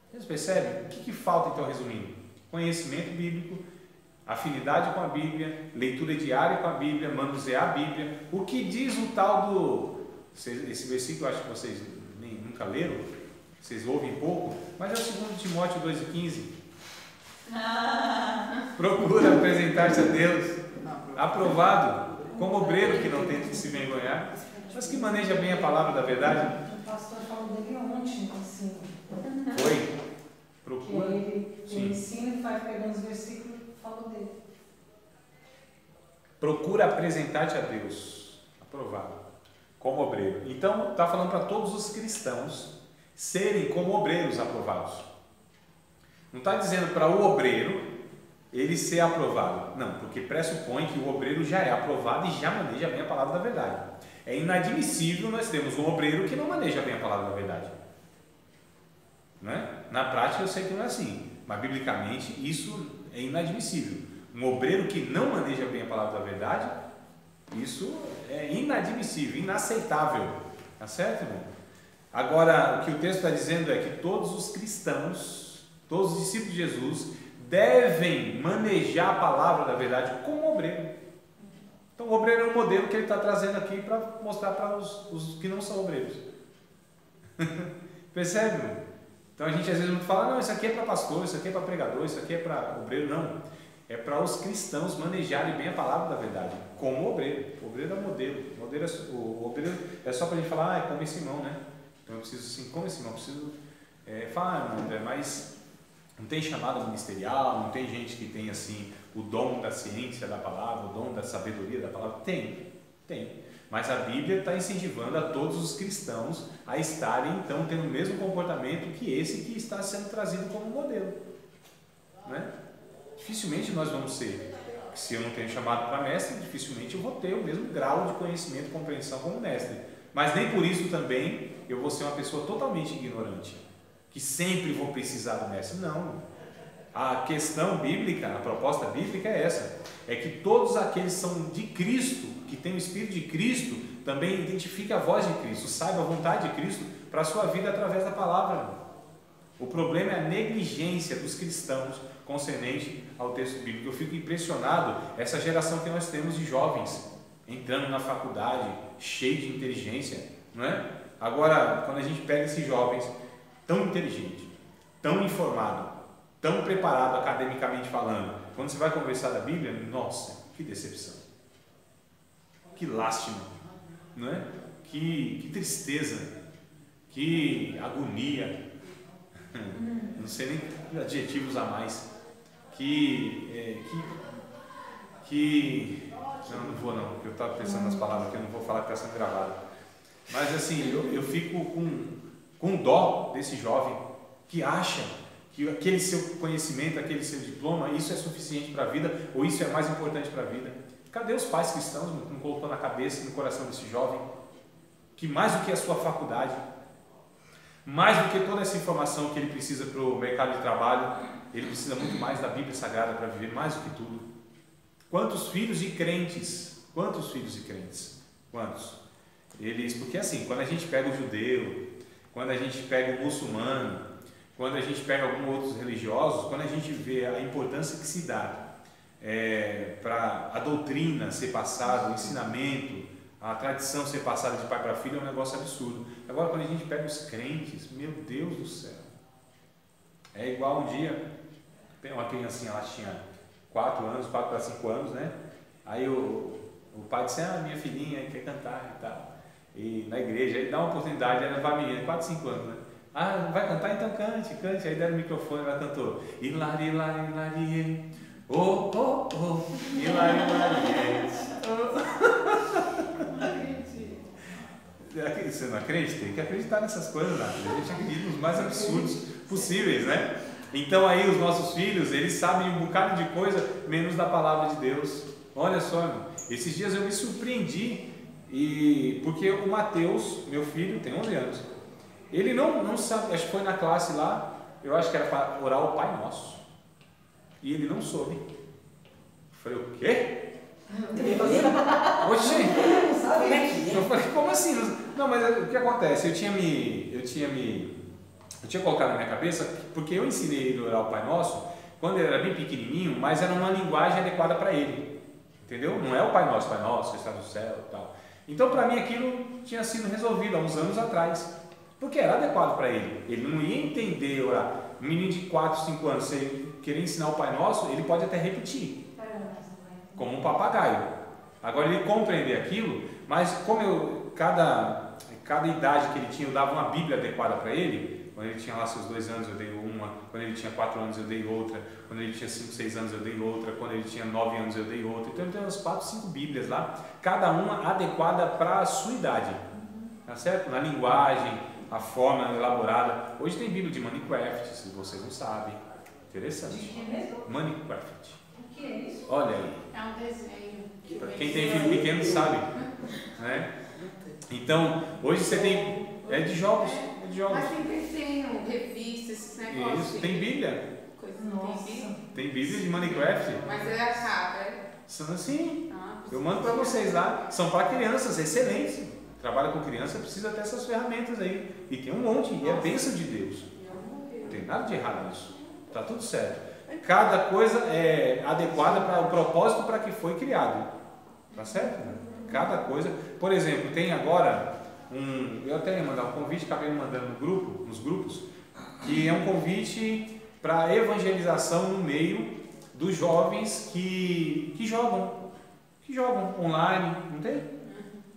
Vocês percebem? O que falta então, resumindo? Conhecimento bíblico, afinidade com a Bíblia, leitura diária com a Bíblia, manusear a Bíblia. O que diz o tal do... Esse versículo eu acho que vocês nunca leram, vocês ouvem pouco, mas é o 2 Timóteo 2,15. Procura apresentar-se a Deus, aprovado, como obreiro que não tenta se envergonhar, mas que maneja bem a palavra da verdade. O pastor falou dele ontem, assim. Foi? Procura. Que ele ensina e vai pegando os versículos e falou dele. Procura apresentar-te a Deus, aprovado, como obreiro. Então, está falando para todos os cristãos serem como obreiros aprovados. Não está dizendo para o obreiro ele ser aprovado. Não, porque pressupõe que o obreiro já é aprovado e já maneja bem a palavra da verdade. É inadmissível nós termos um obreiro que não maneja bem a palavra da verdade. Não é? Na prática eu sei que não é assim, mas biblicamente isso é inadmissível. Um obreiro que não maneja bem a palavra da verdade, isso é inadmissível, inaceitável. Tá certo, irmão? Agora, o que o texto está dizendo é que todos os cristãos, todos os discípulos de Jesus, devem manejar a palavra da verdade como obreiro. Então, o obreiro é um modelo que ele está trazendo aqui para mostrar para os que não são obreiros. Percebe, irmão? Então, a gente às vezes fala, não, isso aqui é para pastor, isso aqui é para pregador, isso aqui é para obreiro. Não, é para os cristãos manejarem bem a palavra da verdade, como obreiro. O obreiro é modelo. O obreiro é só para a gente falar, é como esse irmão, né? Então eu preciso assim, como esse irmão, preciso falar, André, mas não tem chamada ministerial, não tem gente que tem assim o dom da ciência da palavra, o dom da sabedoria da palavra? Tem. Mas a Bíblia está incentivando a todos os cristãos a estarem então tendo o mesmo comportamento que esse que está sendo trazido como modelo, né? Dificilmente nós vamos ser, se eu não tenho chamado para mestre, dificilmente eu vou ter o mesmo grau de conhecimento e compreensão como mestre, mas nem por isso também eu vou ser uma pessoa totalmente ignorante, que sempre vou precisar do mestre. Não, a questão bíblica, a proposta bíblica é essa, é que todos aqueles que são de Cristo, que têm o Espírito de Cristo, também identifiquem a voz de Cristo, saibam a vontade de Cristo para a sua vida através da palavra. O problema é a negligência dos cristãos concernente ao texto bíblico. Eu fico impressionado, essa geração que nós temos de jovens entrando na faculdade, cheio de inteligência, não é? Agora, quando a gente pega esses jovens tão inteligentes, tão informados, tão preparados academicamente falando, quando você vai conversar da Bíblia, nossa, que decepção, que lástima, não é? Que tristeza, que agonia, não sei nem adjetivos a mais, não vou não, porque eu estava pensando nas palavras que eu não vou falar que está sendo gravado, mas assim, eu fico com dó desse jovem que acha que aquele seu conhecimento, aquele seu diploma, isso é suficiente para a vida, ou isso é mais importante para a vida. Cadê os pais cristãos? Não colocou na cabeça e no coração desse jovem que mais do que a sua faculdade, mais do que toda essa informação que ele precisa para o mercado de trabalho, ele precisa muito mais da Bíblia Sagrada para viver, mais do que tudo. Quantos filhos de crentes? Quantos? Porque assim, quando a gente pega o judeu, quando a gente pega o muçulmano, quando a gente pega alguns outros religiosos, quando a gente vê a importância que se dá para a doutrina ser passada, o ensinamento, a tradição ser passada de pai para filho, é um negócio absurdo. Agora, quando a gente pega os crentes, meu Deus do céu, é igual um dia, uma criancinha lá tinha 4 para 5 anos, né? Aí o pai disse, minha filhinha quer cantar e tal, e na igreja, aí dá uma oportunidade, ela vai a menina, 4, 5 anos, né? Vai cantar? Então cante. Aí deram o microfone, ela cantou, Hilari, Hilari, Hilari, oh, oh, oh, Hilari, Hilari, Você não acredita? Tem que acreditar nessas coisas, né? A gente acredita nos mais absurdos possíveis, né? Então aí os nossos filhos, eles sabem um bocado de coisa, menos da palavra de Deus. Olha só, irmão, esses dias eu me surpreendi, porque o Mateus, meu filho, tem 11 anos, ele não sabe, acho que foi na classe lá, eu acho que era para orar o Pai Nosso, e ele não soube. Eu falei, o quê? Oxê! Eu falei, como assim? Não, mas o que acontece? Eu tinha colocado na minha cabeça, porque eu ensinei ele a orar o Pai Nosso quando ele era bem pequenininho, mas era uma linguagem adequada para ele, entendeu? Não é o Pai Nosso, que está no céu e tal. Então, para mim, aquilo tinha sido resolvido há uns anos atrás, porque era adequado para ele. Ele não ia entender orar. Um menino de 4, 5 anos, se ele querer ensinar o Pai Nosso, ele pode até repetir, como um papagaio. Agora, ele compreender aquilo, mas como cada idade que ele tinha, eu dava uma Bíblia adequada para ele. Quando ele tinha lá seus 2 anos eu dei uma, quando ele tinha 4 anos eu dei outra, quando ele tinha 5, 6 anos eu dei outra, quando ele tinha 9 anos eu dei outra. Então ele tem umas 4, 5 Bíblias lá, cada uma adequada para a sua idade, tá certo? Na linguagem, a forma elaborada. Hoje tem Bíblia de Minecraft, se vocês não sabem. Interessante. Minecraft. O que é isso? Olha aí. É um desenho. Pra quem tem filho pequeno sabe, né? Então, hoje você tem, é de jogos. Mas tem desenho, revista, esses negócios. Isso, tem Bíblia. Tem Bíblia de Minecraft. Mas é a cara. São assim. Eu mando para vocês lá. São para crianças, excelente. Trabalha com criança, precisa ter essas ferramentas aí. E tem um monte, e é bênção de Deus. Não tem nada de errado nisso. Tá tudo certo. Cada coisa é adequada para o propósito para que foi criado. Tá certo? Cada coisa. Por exemplo, tem agora eu até ia mandar um convite, acabei mandando nos grupos, que é um convite para evangelização no meio dos jovens que jogam online, não tem?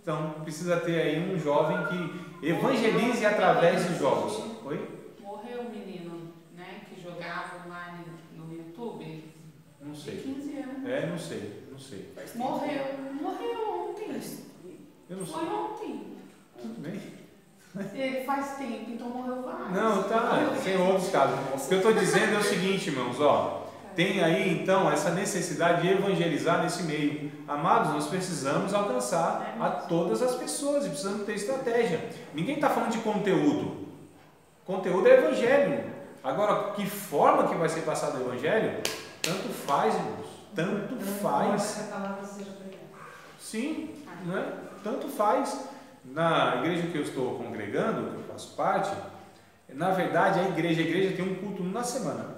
Então precisa ter aí um jovem que evangelize através dos jogos. Oi? Morreu o menino, né, que jogava online no YouTube? Não sei. De 15 anos. Não sei. Morreu ontem. Eu não sei. Foi ontem. Tudo bem. Ele faz tempo, então morreu vários. Não, tá, sem outros casos. O que eu estou dizendo é o seguinte, irmãos, tem aí então essa necessidade de evangelizar nesse meio. Amados, nós precisamos alcançar a todas as pessoas e precisamos ter estratégia. Ninguém está falando de conteúdo. Conteúdo é evangelho. Agora, que forma que vai ser passado o evangelho? Tanto faz, irmãos. Tanto faz. Que a palavra seja pregada. Sim, né? Tanto faz. Na igreja que eu estou congregando, que eu faço parte, na verdade a igreja tem um culto na semana.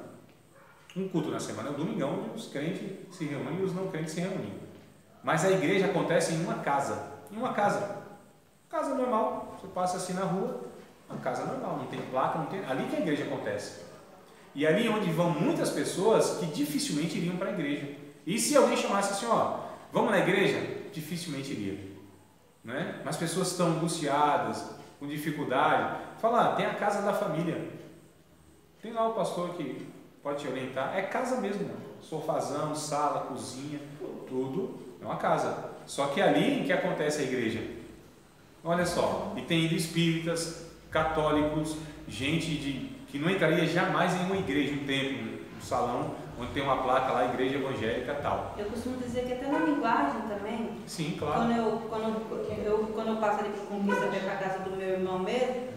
Um culto na semana é o domingão, onde os crentes se reúnem e os não crentes se reúnem. Mas a igreja acontece em uma casa. Casa normal, você passa assim na rua, uma casa normal, não tem placa, não tem. Ali que a igreja acontece. E ali onde vão muitas pessoas que dificilmente iriam para a igreja. E se alguém chamasse assim, vamos na igreja? Dificilmente iria. Né? Mas pessoas estão angustiadas, com dificuldade. Fala, tem a casa da família. Tem lá o pastor que pode te orientar. É casa mesmo, sofazão, sala, cozinha, tudo. É uma casa. Só que ali que acontece a igreja. Olha só, e tem ido espíritas, católicos, gente que não entraria jamais em uma igreja, um templo, um salão, onde tem uma placa lá, igreja evangélica e tal. Eu costumo dizer que até na linguagem também. Sim, claro. Quando eu passo ali por Conquista para a casa do meu irmão mesmo,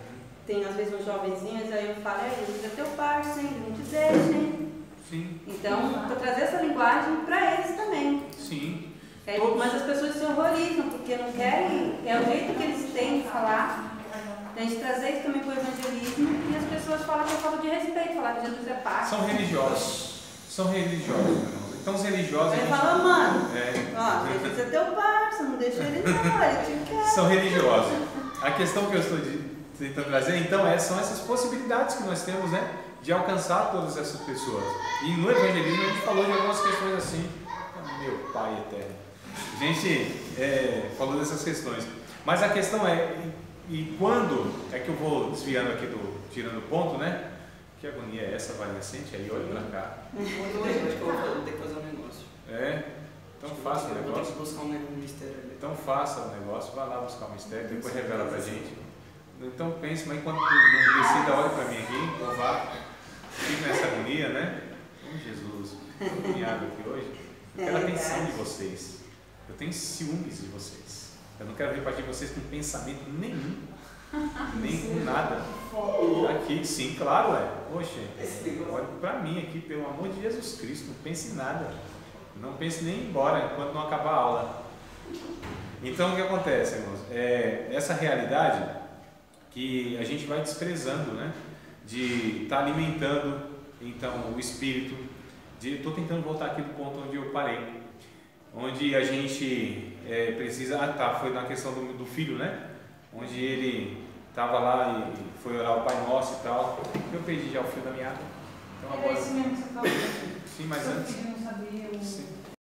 tem às vezes uns jovenzinhos, aí eu falo, Jesus é teu parceiro, hein? Não te deixa, hein? Sim. Então, para trazer essa linguagem para eles também. Sim. Mas as pessoas se horrorizam, porque não querem, é o jeito que eles têm de falar. A gente trazer isso também para o evangelismo e as pessoas falam que é falta de respeito, falar que Jesus é parceiro. São religiosos. Então os religiosos. Ele fala, mano, Jesus é teu parceiro, não deixa ele não, ele te quer. São religiosos. A questão que eu estou tentando trazer, então, são essas possibilidades que nós temos, né, de alcançar todas essas pessoas. E no evangelismo a gente falou de algumas questões assim, meu Pai eterno. A gente falou dessas questões. Mas a questão e quando é que eu vou desviando aqui tirando o ponto, né? Que agonia é essa, Valinha? Sente aí, olha pra cá. Acho que eu vou ter que fazer um negócio. Então faça o negócio. Vou ter que buscar um mistério ali. Então faça o negócio, vá lá buscar um mistério, depois revela pra gente. Então pense, mas enquanto não decida, olhe pra mim aqui, ou vá. fico nessa agonia, né? Oh, Jesus, eu tô agoniado aqui hoje. Eu quero a atenção de vocês. Eu tenho ciúmes de vocês. Eu não quero repartir vocês com pensamento nenhum. Nem com nada. Aqui, sim, claro, Poxa, olhe pra mim aqui, pelo amor de Jesus Cristo, não pense em nada. Não pense nem ir embora enquanto não acabar a aula. Então o que acontece, irmãos? Essa realidade que a gente vai desprezando, né? De estar alimentando então o espírito. Estou tentando voltar aqui do ponto onde eu parei. Onde a gente precisa. Foi na questão do filho, né? Onde ele estava lá e foi orar o Pai Nosso e tal. Eu perdi já o fio da meada. Então, Era esse mesmo que você falou. Sim, mas Seu antes. filho não sabia. Sim.